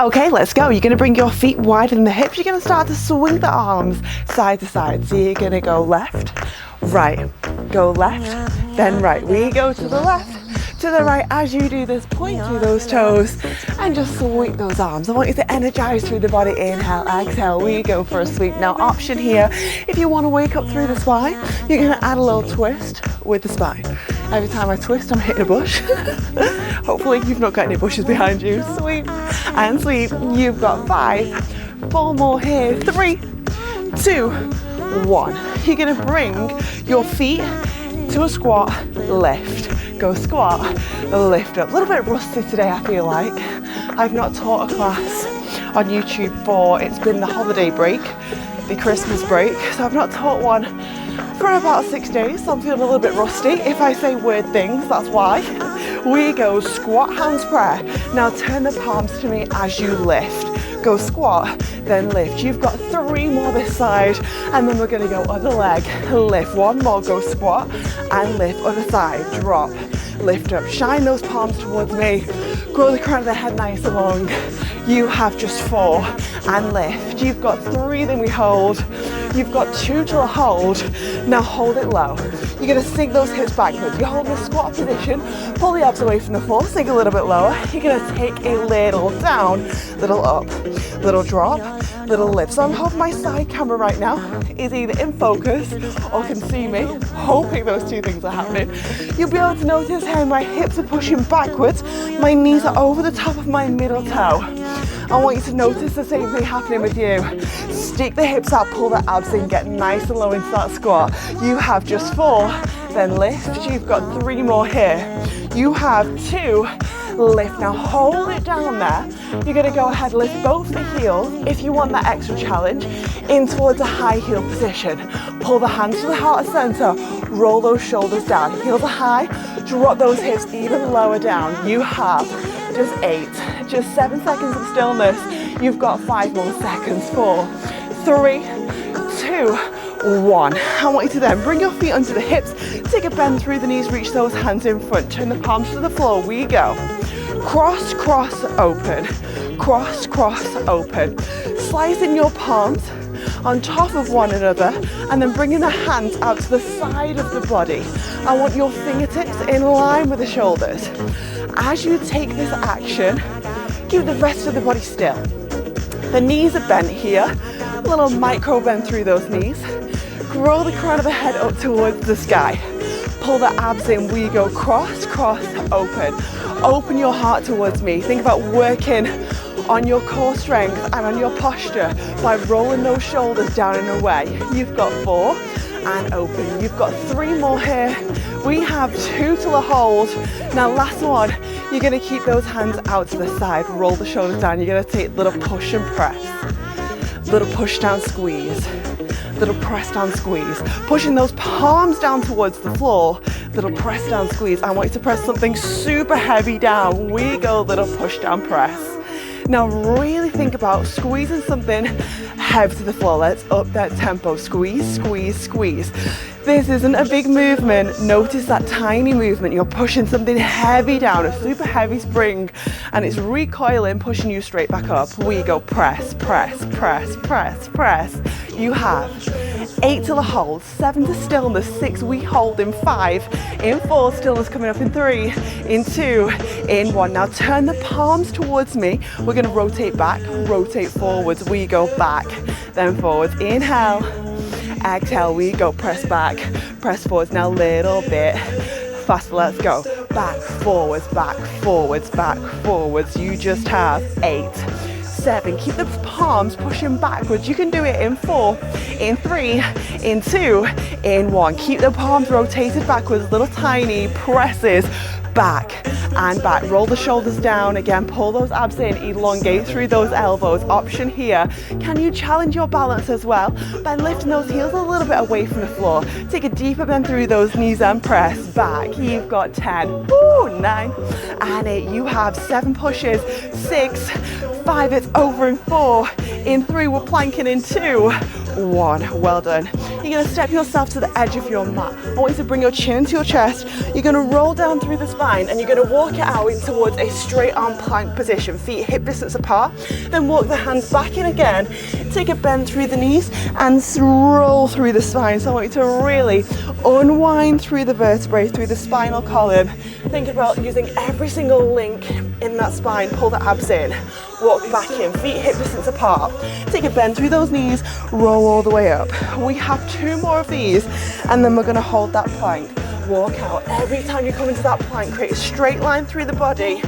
Okay, let's go. You're gonna bring your feet wider than the hips. You're gonna start to swing the arms side to side. So you're gonna go left, right, go left, then right. We go to the left, to the right. As you do this, point through those toes and just sweep those arms. I want you to energize through the body. Inhale, exhale. We go for a sweep. Now, option here, if you want to wake up through the spine, you're going to add a little twist with the spine. Every time I twist, I'm hitting a bush. Hopefully you've not got any bushes behind you. Sweep and sweep. You've got 5, 4 more here. 3, 2, 1. You're going to bring your feet to a squat, lift. Go squat, lift up. A little bit rusty today, I feel like. I've not taught a class on YouTube it's been the holiday break, the Christmas break, so I've not taught one for about 6 days, so I'm feeling a little bit rusty. If I say weird things, that's why. We go squat, hands prayer. Now turn the palms to me as you lift. Go squat, then lift. You've got 3 more this side, and then we're gonna go other leg, lift. 1 more, go squat and lift. Other side, drop, lift up. Shine those palms towards me. Grow the crown of the head nice and long. You have just 4 and lift. You've got 3, then we hold. You've got 2 to hold. Now hold it low. You're gonna sink those hips backwards. You hold the squat position, pull the abs away from the floor, sink a little bit lower. You're gonna take a little down, little up, little drop, little lift. So I'm hoping my side camera right now is either in focus or can see me. Hoping those 2 things are happening. You'll be able to notice how my hips are pushing backwards. My knees are over the top of my middle toe. I want you to notice the same thing happening with you. Stick the hips out, pull the abs in, get nice and low into that squat. You have just 4, then lift. You've got 3 more here. You have 2, lift. Now hold it down there. You're gonna go ahead, lift both the heels, if you want that extra challenge, in towards a high heel position. Pull the hands to the heart center, roll those shoulders down. Heels are high, drop those hips even lower down. You have just 8, just 7 seconds of stillness. You've got 5 more seconds. 4, 3, 2, 1. I want you to then bring your feet onto the hips, take a bend through the knees, reach those hands in front, turn the palms to the floor. We go. Cross, cross, open. Cross, cross, open. Slicing your palms on top of one another and then bringing the hands out to the side of the body. I want your fingertips in line with the shoulders. As you take this action, keep the rest of the body still. The knees are bent here. A little micro bend through those knees. Grow the crown of the head up towards the sky. Pull the abs in. We go cross, cross, open. Open your heart towards me. Think about working on your core strength and on your posture by rolling those shoulders down and away. You've got 4 and open. You've got 3 more here. We have 2 to the hold. Now last one, you're gonna keep those hands out to the side. Roll the shoulders down. You're gonna take a little push and press. Little push down, squeeze. Little press down, squeeze. Pushing those palms down towards the floor. Little press down, squeeze. I want you to press something super heavy down. We go, little push down, press. Now really think about squeezing something heavy to the floor. Let's up that tempo. Squeeze, squeeze, squeeze. This isn't a big movement. Notice that tiny movement. You're pushing something heavy down, a super heavy spring, and it's recoiling, pushing you straight back up. We go press, press, press, press, press. You have 8 to the hold, 7 to stillness, 6 we hold in 5, in 4, stillness coming up in 3, in 2, in 1. Now turn the palms towards me. We're gonna rotate back, rotate forwards. We go back, then forwards. Inhale, exhale, we go press back, press forwards. Now little bit faster, let's go. Back, forwards, back, forwards, back, forwards. You just have 8, 7. Keep the palms pushing backwards. You can do it in 4, in 3, in 2, in 1. Keep the palms rotated backwards, little tiny presses. Back and back. Roll the shoulders down again. Pull those abs in. Elongate through those elbows. Option here. Can you challenge your balance as well by lifting those heels a little bit away from the floor? Take a deeper bend through those knees and press back. You've got 10, 9 and 8. You have 7 pushes. 6, 5. It's over in 4. In 3, we're planking in 2, 1. Well done. You're gonna step yourself to the edge of your mat. I want you to bring your chin into your chest. You're gonna roll down through the spine and you're gonna walk it out in towards a straight arm plank position, feet hip distance apart. Then walk the hands back in again. Take a bend through the knees and roll through the spine. So I want you to really unwind through the vertebrae, through the spinal column. Think about using every single link in that spine. Pull the abs in. Walk back in, feet hip distance apart. Take a bend through those knees, roll all the way up. We have 2 more of these and then we're gonna hold that plank. Walk out. Every time you come into that plank, create a straight line through the body.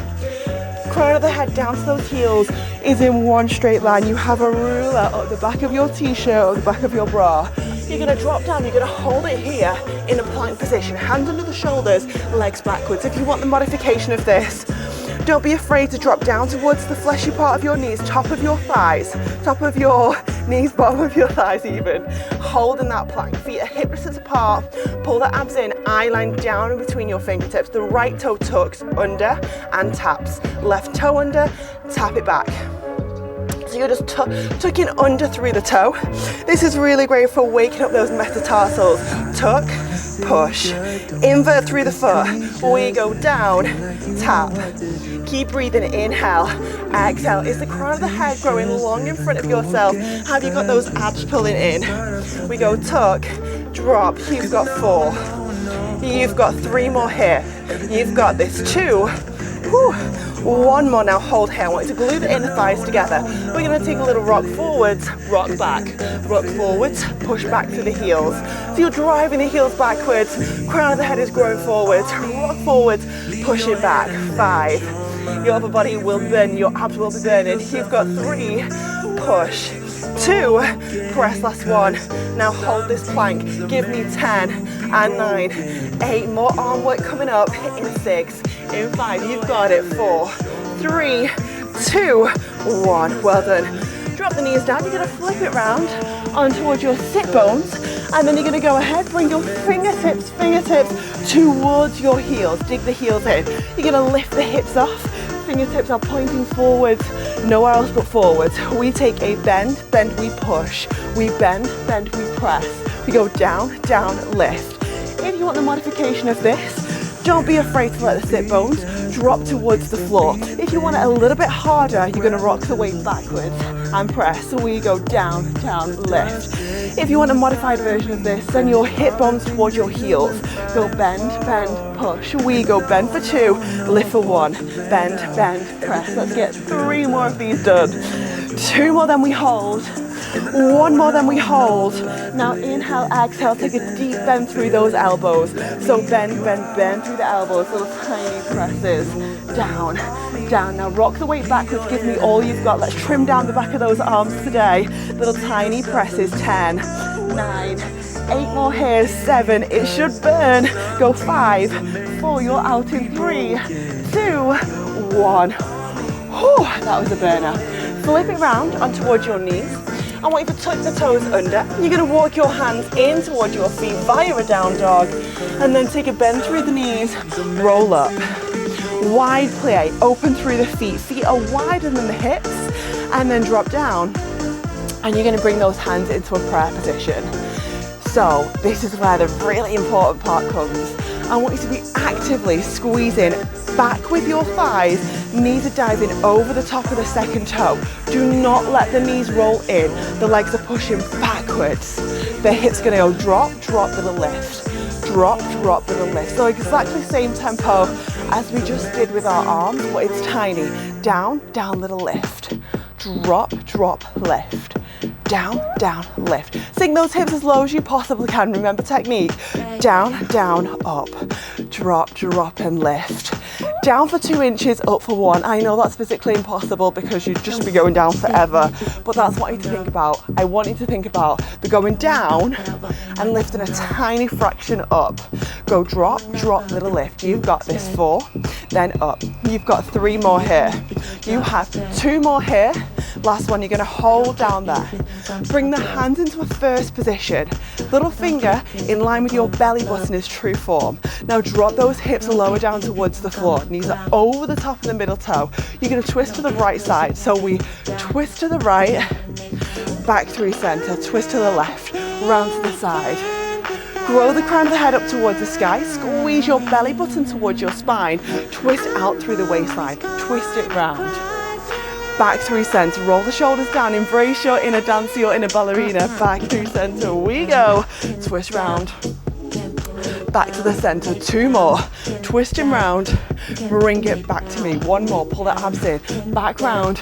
Crown of the head down to those heels is in one straight line. You have a ruler up the back of your t-shirt or the back of your bra. You're gonna drop down, you're gonna hold it here in a plank position. Hands under the shoulders, legs backwards. If you want the modification of this, don't be afraid to drop down towards the fleshy part of your knees, top of your thighs, top of your knees, bottom of your thighs even. Holding that plank, feet are hip distance apart, pull the abs in, eye line down in between your fingertips. The right toe tucks under and taps. Left toe under, tap it back. So you're just tucking under through the toe. This is really great for waking up those metatarsals. Tuck, push, invert through the foot. We go down, tap. Keep breathing, inhale, exhale. Is the crown of the head growing long in front of yourself? Have you got those abs pulling in? We go tuck, drop. You've got 4. You've got 3 more here. You've got this 2. Whew. 1 more now, hold here. I want you to glue the inner thighs together. We're gonna take a little rock forwards, rock back. Rock forwards, push back to the heels. So you're driving the heels backwards, crown of the head is growing forwards. Rock forwards, push it back. 5. Your upper body will burn, your abs will be burning. You've got 3, push. 2, press, last 1. Now hold this plank. Give me 10 and 9. 8 more arm work coming up in 6. In 5, you've got it. 4, 3, 2, 1. Well done. Drop the knees down. You're gonna flip it round on towards your sit bones. And then you're gonna go ahead, bring your fingertips towards your heels. Dig the heels in. You're gonna lift the hips off. Fingertips are pointing forwards, nowhere else but forwards. We take a bend, we push. We bend, we press. We go down, lift. If you want the modification of this, don't be afraid to let the sit bones drop towards the floor. If you want it a little bit harder, you're gonna rock the weight backwards and press. So we go down, lift. If you want a modified version of this, send your hip bones towards your heels. Go bend, push. We go bend for 2, lift for 1. Bend, press. Let's get 3 more of these done. 2 more, then we hold. 1 more, then we hold. Now inhale, exhale, take a deep bend through those elbows. So bend through the elbows, little tiny presses. Down. Now rock the weight backwards, give me all you've got. Let's trim down the back of those arms today. Little tiny presses. 10, 9, 8 more here. 7, it should burn. Go 5, 4, you're out in 3, 2, 1. Whew, that was a burner. Flip it round on towards your knees. I want you to tuck the toes under. You're gonna walk your hands in towards your feet via a down dog, and then take a bend through the knees, roll up. Wide plie, open through the feet. Feet are wider than the hips, and then drop down. And you're gonna bring those hands into a prayer position. So this is where the really important part comes. I want you to be actively squeezing back with your thighs. Knees are diving over the top of the second toe. Do not let the knees roll in. The legs are pushing backwards. The hips gonna go drop, little lift. Drop, little lift. So exactly same tempo as we just did with our arms, but it's tiny. Down, little lift. Drop, lift. Down, lift. Sink those hips as low as you possibly can. Remember technique. Down, up. Drop and lift. Down for 2 inches, up for 1. I know that's physically impossible because you'd just be going down forever, but that's what I want you to think about. I want you to think about the going down and lifting a tiny fraction up. Go drop, little lift. You've got this. 4, then up. You've got 3 more here. You have 2 more here. Last one, you're gonna hold down there. Bring the hands into a first position. Little finger in line with your belly button is true form. Now drop those hips lower down towards the floor. Knees are over the top of the middle toe. You're gonna twist to the right side. So we twist to the right, back through center, twist to the left. round to the side. Grow the crown of the head up towards the sky. Squeeze your belly button towards your spine. Twist out through the waistline. Twist it round. Back through center. Roll the shoulders down. Embrace your inner dancer, your inner ballerina. Back through center. We go. Twist round. Back to the center. 2 more. Twist him round. Bring it back to me. 1 more. Pull the abs in. Back round.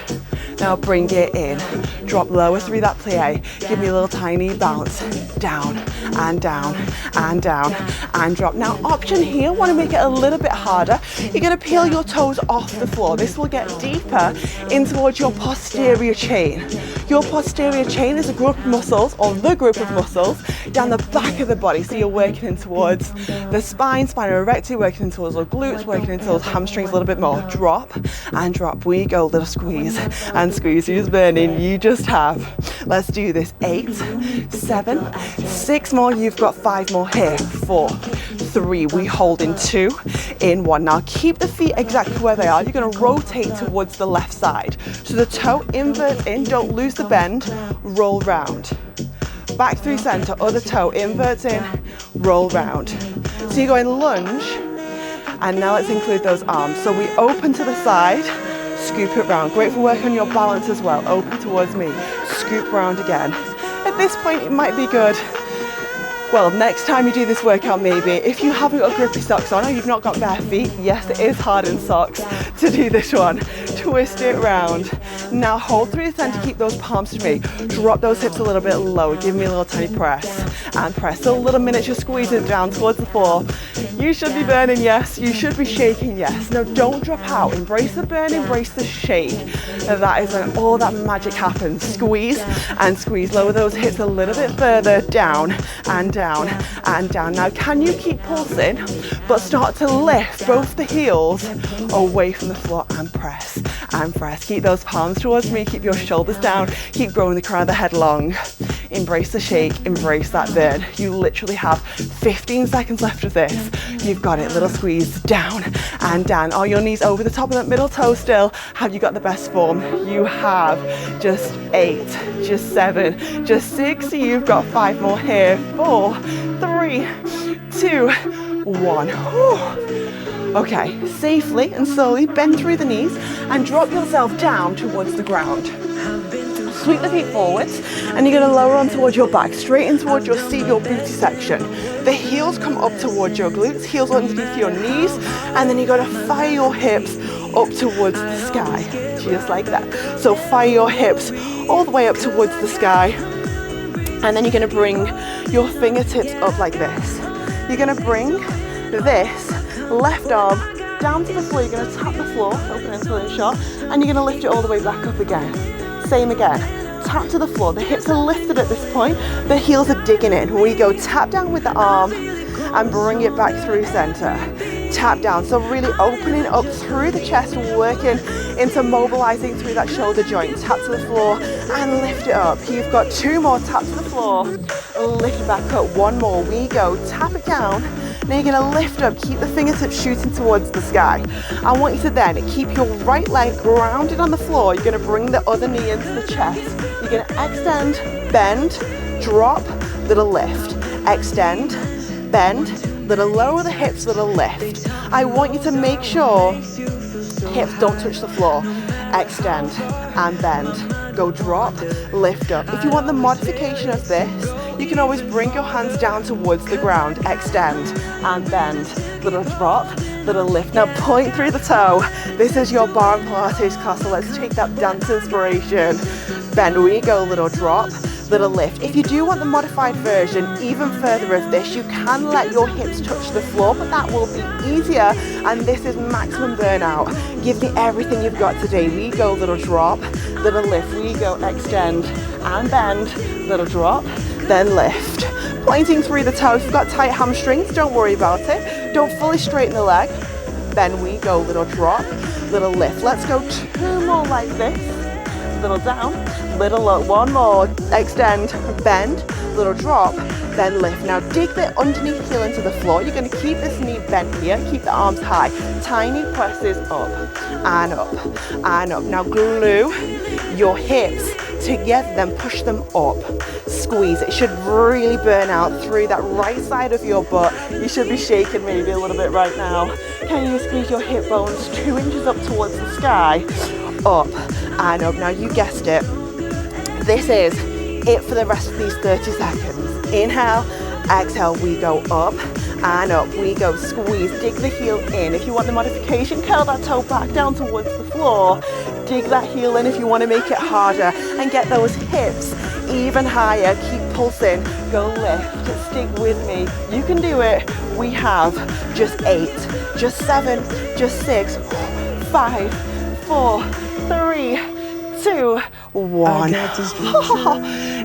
Now bring it in. Drop lower through that plie. Give me a little tiny bounce. Down and down and down and drop. Now option here, want to make it a little bit harder. You're going to peel your toes off the floor. This will get deeper in towards your posterior chain. Your posterior chain is a group of muscles, or the group of muscles, down the back of the body. So you're working in towards the spine, spinal erector, working in towards your glutes, working in towards hamstrings a little bit more. Drop and drop. We go, little squeeze and squeeze. Who's burning? You just have. Let's do this. 8, 7, 6 more. You've got 5 more here. 4, 3. We hold in 2, in 1. Now keep the feet exactly where they are. You're going to rotate towards the left side. So the toe inverts in. Don't lose the bend. Roll round. Back through center. Other toe inverts in. Roll round. So you're going lunge. And now let's include those arms. So we open to the side. Scoop it round. Great for work on your balance as well. Open towards me. Scoop round again. At this point, it might be good. Well, next time you do this workout, maybe, if you haven't got grippy socks on or you've not got bare feet, yes, it is hard in socks to do this one. Twist it round. Now hold through the center, keep those palms to me. Drop those hips a little bit lower. Give me a little tiny press and press. So little miniature squeezes down towards the floor. You should be burning, yes. You should be shaking, yes. Now don't drop out. Embrace the burn, embrace the shake. That is when all that magic happens. Squeeze and squeeze. Lower those hips a little bit further, down and down and down. Now can you keep pulsing, but start to lift both the heels away from the floor and press and press. Keep those palms towards me. Keep your shoulders down. Keep growing the crown of the head long. Embrace the shake, embrace that burn. You literally have 15 seconds left of this. You've got it. Little squeeze, down and down. Are your knees over the top of that middle toe still? Have you got the best form? You have. Just 8, just 7, just 6. You've got 5 more here. 4, 3, 2, 1. Whew. Okay, safely and slowly bend through the knees and drop yourself down towards the ground. Sweep the feet forwards and you're going to lower on towards your back, straight in towards your seat, your booty section. The heels come up towards your glutes, heels underneath your knees, and then you're going to fire your hips up towards the sky, just like that. So fire your hips all the way up towards the sky, and then you're going to bring your fingertips up like this. You're going to bring this left arm down to the floor. You're going to tap the floor, open and in shot, and you're going to lift it all the way back up again. Same again, tap to the floor. The hips are lifted at this point, the heels are digging in. We go tap down with the arm and bring it back through center. Tap down, so really opening up through the chest, working into mobilizing through that shoulder joint. Tap to the floor and lift it up. You've got 2 more, tap to the floor, lift it back up. 1 more, we go, tap it down. Now you're going to lift up, keep the fingertips shooting towards the sky. I want you to then keep your right leg grounded on the floor. You're going to bring the other knee into the chest. You're going to extend, bend, drop, little lift. Extend, bend, little lower the hips, little lift. I want you to make sure hips don't touch the floor. Extend and bend. Go drop, lift up. If you want the modification of this, you can always bring your hands down towards the ground. Extend and bend. Little drop, little lift. Now point through the toe. This is your bar and Pilates class, so let's take that dance inspiration. Bend, we go, little drop, little lift. If you do want the modified version, even further of this, you can let your hips touch the floor, but that will be easier, and this is maximum burnout. Give me everything you've got today. We go, little drop, little lift. We go, extend and bend, little drop, then lift. Pointing through the toes. If you've got tight hamstrings, don't worry about it. Don't fully straighten the leg. Then we go, little drop, little lift. Let's go 2 more like this. Little down, little up. 1 more. Extend, bend, little drop, then lift. Now dig the underneath heel into the floor. You're going to keep this knee bent here. Keep the arms high. Tiny presses up and up and up. Now glue your hips together, then push them up. Squeeze. It should really burn out through that right side of your butt. You should be shaking maybe a little bit right now. Can you squeeze your hip bones 2 inches up towards the sky? Up and up. Now you guessed it. This is it for the rest of these 30 seconds. Inhale, exhale, we go up and up, we go. Squeeze, dig the heel in. If you want the modification, curl that toe back down towards the floor. Dig that heel in if you want to make it harder, and get those hips even higher. Keep pulsing, go lift, stick with me. You can do it. We have just 8, just 7, just 6, 5, 4, 3, 2, 1.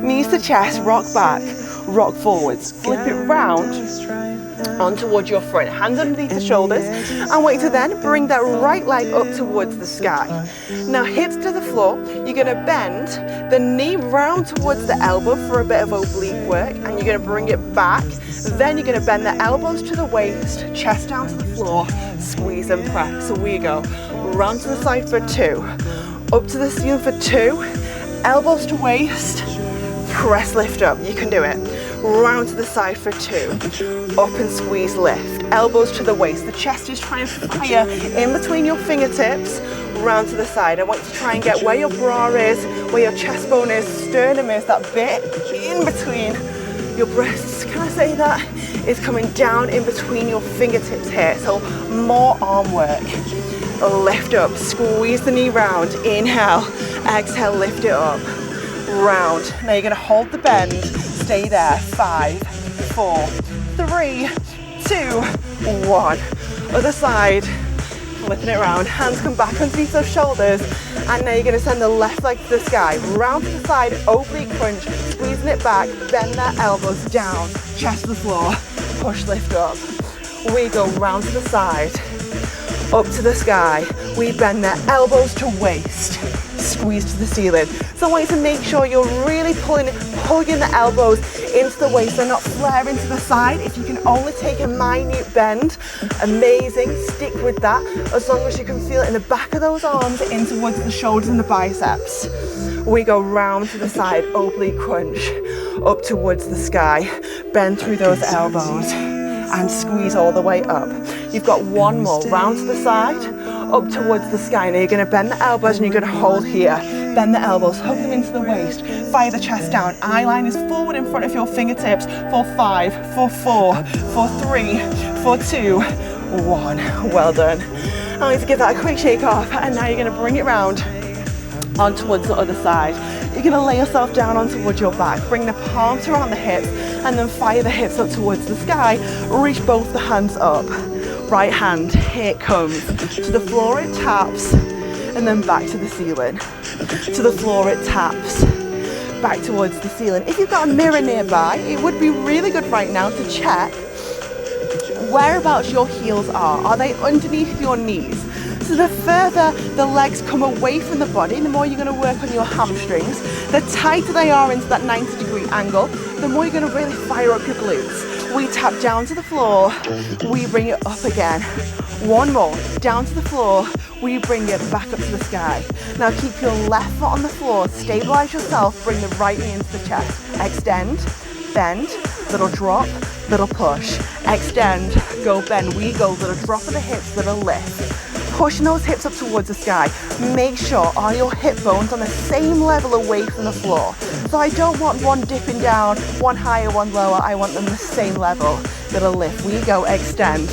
Knees to chest, rock back, rock forwards, flip it round on towards your front, hands underneath the shoulders, and wait to then bring that right leg up towards the sky. Now hips to the floor, you're going to bend the knee round towards the elbow for a bit of oblique work, and you're going to bring it back. Then you're going to bend the elbows to the waist, chest down to the floor, squeeze and press. So we go round to the side for 2, up to the ceiling for 2, elbows to waist, press, lift up. You can do it. Round to the side for 2, up and squeeze, lift, elbows to the waist. The chest is trying to fire in between your fingertips. Round to the side. I want you to try and get where your bra is, where your chest bone is, sternum is, that bit in between your breasts. Can I say that? Is coming down in between your fingertips here. So more arm work. Lift up, squeeze the knee round. Inhale, exhale, lift it up. Round. Now you're going to hold the bend. Stay there. 5, 4, 3, 2, 1. Other side. Flipping it around. Hands come back underneath those shoulders. And now you're going to send the left leg to the sky. Round to the side, oblique crunch. Squeezing it back. Bend that elbows down. Chest to the floor. Push, lift up. We go round to the side. Up to the sky. We bend the elbows to waist. Squeeze to the ceiling. So I want you to make sure you're really pulling the elbows into the waist. They're not flaring to the side. If you can only take a minute bend, amazing. Stick with that as long as you can feel it in the back of those arms in towards the shoulders and the biceps. We go round to the side, oblique crunch, up towards the sky. Bend through those elbows and squeeze all the way up. You've got one more. Round to the side, up towards the sky. Now you're going to bend the elbows and you're going to hold here. Bend the elbows, hug them into the waist. Fire the chest down. Eye line is forward in front of your fingertips. For 5, for 4, for 3, for 2, 1. Well done. I want you to give that a quick shake off, and now you're going to bring it round on towards the other side. You're going to lay yourself down on towards your back. Bring the palms around the hips, and then fire the hips up towards the sky. Reach both the hands up. Right hand, here it comes. To the floor it taps, and then back to the ceiling. To the floor it taps, back towards the ceiling. If you've got a mirror nearby, it would be really good right now to check whereabouts your heels are. Are they underneath your knees? So the further the legs come away from the body, the more you're going to work on your hamstrings. The tighter they are into that 90-degree angle, the more you're going to really fire up your glutes. We tap down to the floor, we bring it up again. One more, down to the floor, we bring it back up to the sky. Now keep your left foot on the floor, stabilize yourself, bring the right knee into the chest. Extend, bend, little drop, little push. Extend, go bend, we go, little drop of the hips, little lift. Pushing those hips up towards the sky. Make sure all your hip bones on the same level away from the floor. So I don't want one dipping down, one higher, one lower. I want them the same level. Little lift. We go, extend.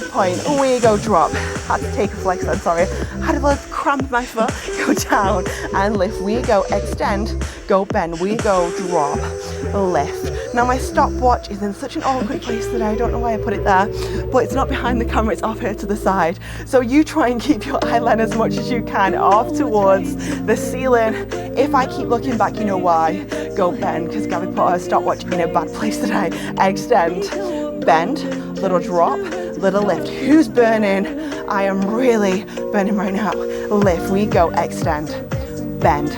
Point. We go, drop. Had to take a flex then, sorry. Had a little cramp in my foot. Go down and lift. We go, extend. Go bend. We go, drop. Lift. Now my stopwatch is in such an awkward place that I don't know why I put it there, but it's not behind the camera, it's off here to the side. So you try and keep your eyeline as much as you can off towards the ceiling. If I keep looking back, you know why. Go bend, because Gabby put her stopwatch in a bad place today. Extend, bend, little drop, little lift. Who's burning? I am really burning right now. Lift, we go, extend, bend.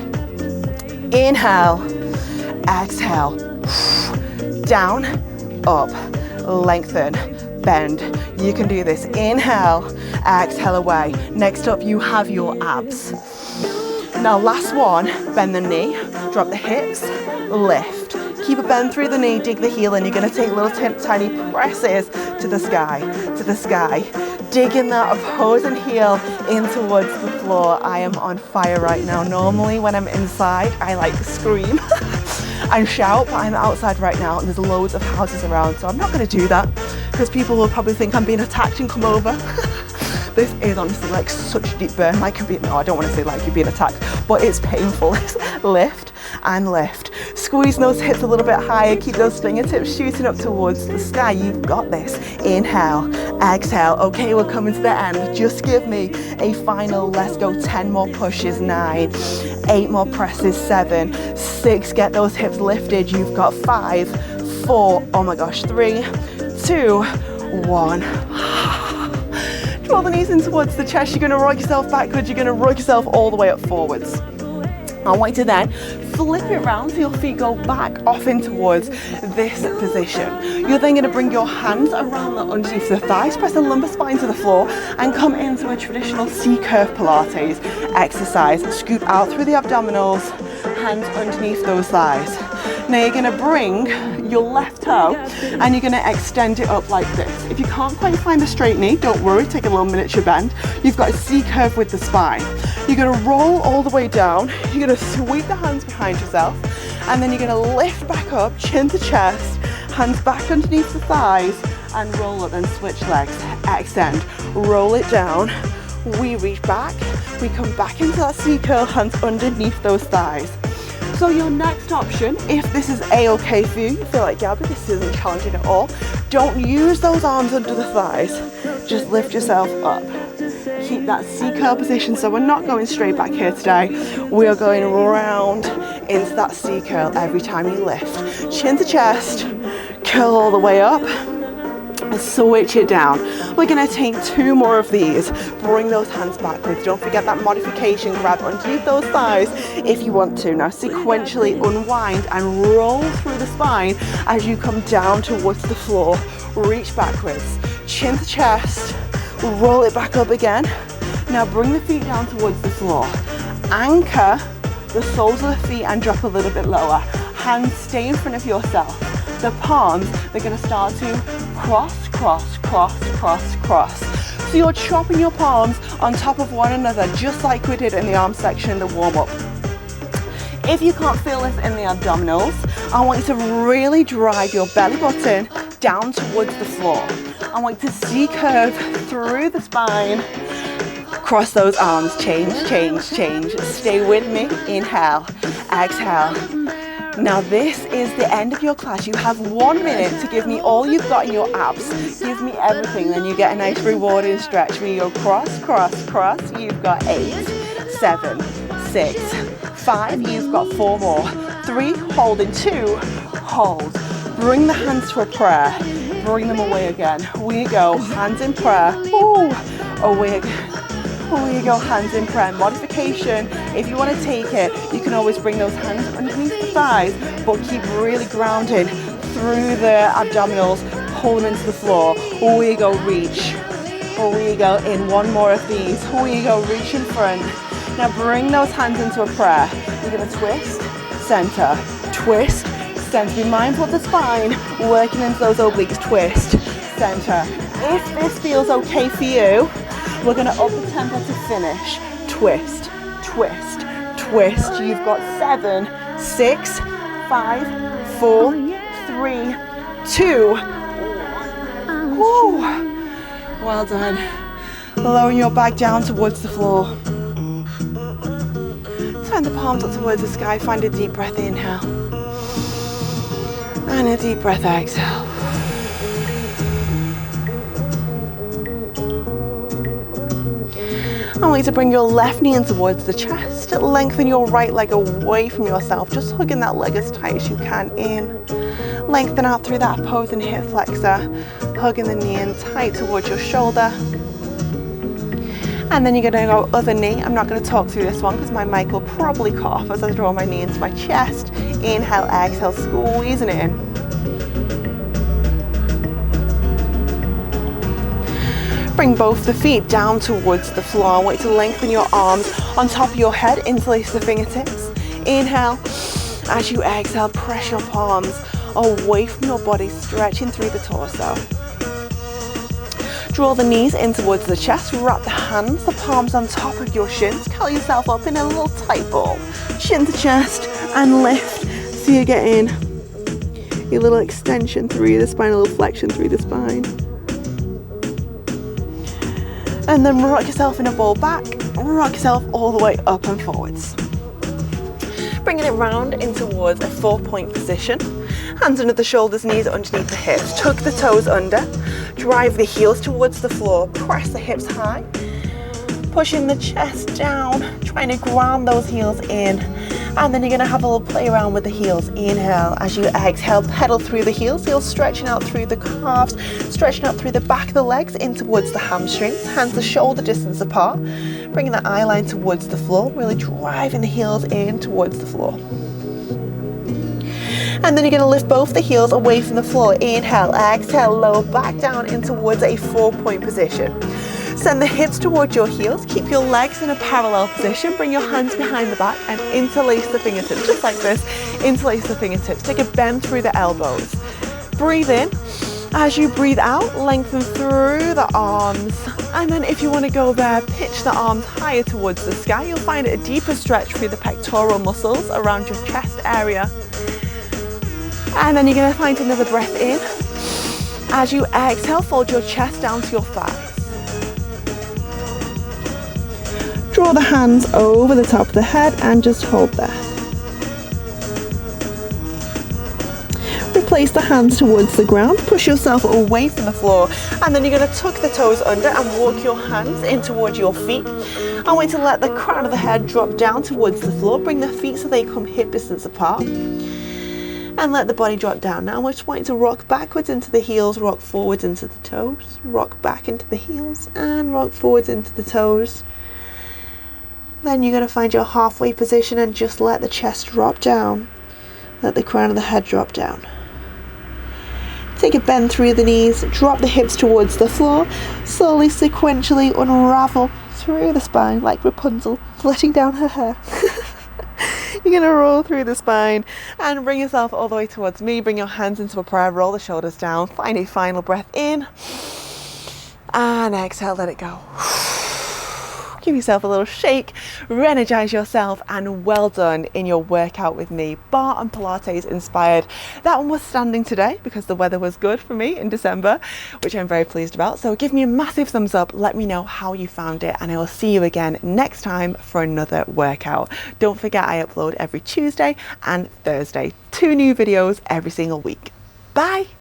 Inhale, exhale. Down, up, lengthen, bend. You can do this. Inhale, exhale away. Next up, you have your abs. Now last one, bend the knee, drop the hips, lift. Keep it bent through the knee, dig the heel in. You're gonna take little tiny presses to the sky, to the sky. Dig in that opposing heel in towards the floor. I am on fire right now. Normally when I'm inside, I like scream and shout, but I'm outside right now and there's loads of houses around, so I'm not gonna do that because people will probably think I'm being attacked and come over. This is honestly like such a deep burn, like no, I don't want to say like you're being attacked, but it's painful. Lift and lift. Squeeze those hips a little bit higher, keep those fingertips shooting up towards the sky. You've got this. Inhale, exhale. Okay, we're coming to the end. Just give me a final, let's go, 10 more pushes, 9, 8 more presses, 7, 6, get those hips lifted. You've got 5, 4, oh my gosh, 3, 2, 1. Draw the knees in towards the chest. You're going to rock yourself backwards. You're going to rock yourself all the way up forwards. I want you to then flip it around so your feet go back off in towards this position. You're then going to bring your hands around the underneath the thighs, press the lumbar spine to the floor and come into a traditional C-curve Pilates exercise. Scoop out through the abdominals, hands underneath those thighs. Now you're going to bring your left toe and you're going to extend it up like this. If you can't quite find the straight knee, don't worry, take a little miniature bend. You've got a C-curve with the spine. You're going to roll all the way down. You're going to sweep the hands behind yourself and then you're going to lift back up, chin to chest, hands back underneath the thighs and roll up and switch legs. Extend, roll it down. We reach back, we come back into that C-curve, hands underneath those thighs. So your next option, if this is a-okay for you, you feel like, Gabby, this isn't challenging at all, don't use those arms under the thighs, just lift yourself up. Keep that C-curl position, so we're not going straight back here today, we are going round into that C-curl every time you lift. Chin to chest, curl all the way up, and switch it down. We're going to take 2 more of these. Bring those hands backwards. Don't forget that modification. Grab underneath those thighs if you want to. Now sequentially unwind and roll through the spine as you come down towards the floor. Reach backwards. Chin to chest. Roll it back up again. Now bring the feet down towards the floor. Anchor the soles of the feet and drop a little bit lower. Hands stay in front of yourself. The palms, they're going to start to cross, cross, cross, cross, cross. So you're chopping your palms on top of one another, just like we did in the arm section in the warm-up. If you can't feel this in the abdominals, I want you to really drive your belly button down towards the floor. I want you to C-curve through the spine, cross those arms, change, change, change. Stay with me. Inhale, exhale. Now this is the end of your class. You have 1 minute to give me all you've got in your abs. Give me everything, then you get a nice rewarding stretch where you go cross, cross, cross. You've got 8, 7, 6, 5. You've got 4 more. 3, hold in 2, hold. Bring the hands to a prayer. Bring them away again. We go, hands in prayer. Ooh, away again. Here you go, hands in prayer. Modification, if you want to take it, you can always bring those hands underneath the thighs, but keep really grounded through the abdominals, pull them into the floor. Here you go, reach. Here you go, in 1 more of these. Here you go, reach in front. Now bring those hands into a prayer. You're going to twist, center, twist, center. Be mindful of the spine, working into those obliques, twist, center. If this feels okay for you, we're going to up the tempo to finish. Twist, twist, twist. You've got 7, 6, 5, 4, 3, 2. Woo. Well done. Lowering your back down towards the floor. Turn the palms up towards the sky. Find a deep breath, inhale. And a deep breath, exhale. I want you to bring your left knee in towards the chest. Lengthen your right leg away from yourself, just hugging that leg as tight as you can in. Lengthen out through that opposing hip flexor, hugging the knee in tight towards your shoulder. And then you're going to go other knee. I'm not going to talk through this one because my mic will probably cough as I draw my knee into my chest. Inhale, exhale, squeezing it in. Bring both the feet down towards the floor. I want you to lengthen your arms on top of your head, interlace the fingertips. Inhale. As you exhale, press your palms away from your body, stretching through the torso. Draw the knees in towards the chest, wrap the hands, the palms on top of your shins, curl yourself up in a little tight ball. Chin to chest and lift. So you're getting a little extension through the spine, a little flexion through the spine. And then rock yourself in a ball back, rock yourself all the way up and forwards. Bringing it round in towards a 4-point position. Hands under the shoulders, knees underneath the hips. Tuck the toes under. Drive the heels towards the floor. Press the hips high. Pushing the chest down. Trying to ground those heels in. And then you're going to have a little play around with the heels. Inhale. As you exhale, pedal through the heels. Heels stretching out through the calves. Stretching out through the back of the legs in towards the hamstrings. Hands are shoulder distance apart. Bringing the eye line towards the floor. Really driving the heels in towards the floor. And then you're going to lift both the heels away from the floor. Inhale, exhale, lower back down in towards a 4-point position. Send the hips towards your heels. Keep your legs in a parallel position. Bring your hands behind the back and interlace the fingertips. Just like this, interlace the fingertips. Take a bend through the elbows. Breathe in. As you breathe out, lengthen through the arms. And then if you want to go there, pitch the arms higher towards the sky. You'll find a deeper stretch through the pectoral muscles around your chest area. And then you're going to find another breath in. As you exhale, fold your chest down to your thighs. Draw the hands over the top of the head and just hold there. Replace the hands towards the ground. Push yourself away from the floor. And then you're going to tuck the toes under and walk your hands in towards your feet. I want you to let the crown of the head drop down towards the floor. Bring the feet so they come hip distance apart. And let the body drop down. Now I just want you to rock backwards into the heels, rock forwards into the toes, rock back into the heels, and rock forwards into the toes. Then you're going to find your halfway position and just let the chest drop down. Let the crown of the head drop down. Take a bend through the knees, drop the hips towards the floor, slowly sequentially unravel through the spine like Rapunzel, letting down her hair. You're going to roll through the spine and bring yourself all the way towards me. Bring your hands into a prayer, roll the shoulders down. Find a final breath in. And exhale, let it go. Give yourself a little shake, re-energize yourself, and well done in your workout with me. Barre and Pilates inspired. That one was standing today because the weather was good for me in December, which I'm very pleased about. So give me a massive thumbs up. Let me know how you found it, and I will see you again next time for another workout. Don't forget I upload every Tuesday and Thursday. 2 new videos every single week. Bye.